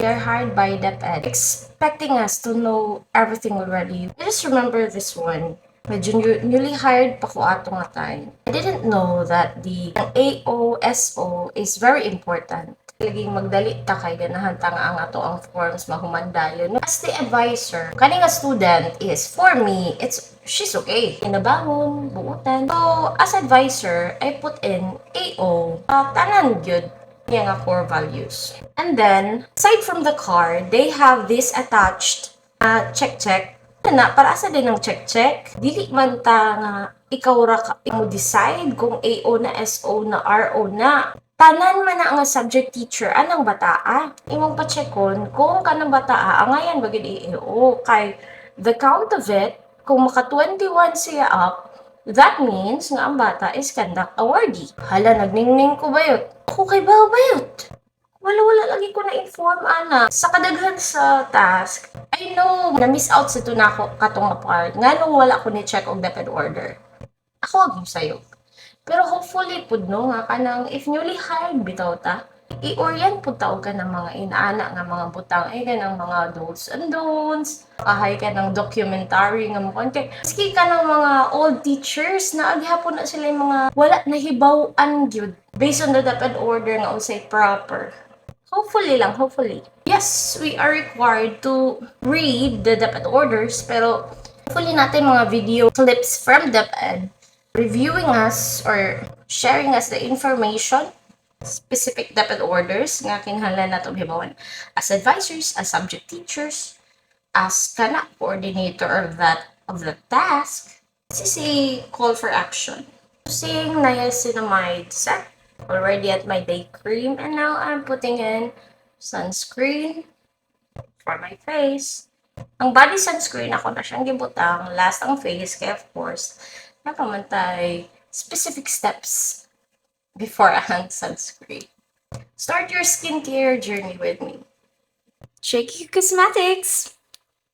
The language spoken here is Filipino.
They're hired by DepEd, expecting us to know everything already. I just remember this one. Medyo newly hired pa ko ato nga time. I didn't know that the AOSO is very important. Laging magdali ta kay ganahan ta nga ang ato ang forms mahumandayon. As the advisor, kaning a student is, for me, she's okay. Inabangon, buutan. So, as advisor, I put in AO, tanan gyud niya nga core values. And then, aside from the card, they have this attached check. Na, para sa din ng check. Dili man ta nga ikaw ra ka mo decide kung AO na, SO na, RO na. Tanan man na nga subject teacher anang bataa. Imong pa-checkon kung kanang bataa angayan bagid AO kay the count of it kung maka 21 siya up, that means nga ang bata is conduct awardee. Hala, nagningning ko bayot. Ako kay bayot. Wala lagi ko na-inform, ana. Sa kadaghan sa task, I know, na-miss out sa ito na ako katong part. Nga nung wala ko ni-check og DepEd order. Ako agyo sayo. Pero hopefully pud no nga kanang if newly hired bitaw ta, i-orient pud ta og ka ng mga inaana nga mga butang ay kanang mga do's and don'ts. Kahay ka ng documentary nga mo kay maski ka ng mga old teachers na aghapon na sila yung mga wala nahibaw-an gyud based on the DepEd order nga unsay proper. Hopefully. Yes, we are required to read the DepEd orders, pero hopefully natin mga video clips from DepEd reviewing us or sharing us the information, specific DepEd orders nga kinahanglan nato hibawan as advisors, as subject teachers, as kana coordinator of the task. This is a call for action. Using niacinamide set already at my day cream, and now I'm putting in sunscreen for my face. Ang body sunscreen ako na siyang gibutang last ang face kaya of course napamantay specific steps before ang sunscreen. Start your skincare journey with me. Shaky Cosmetics!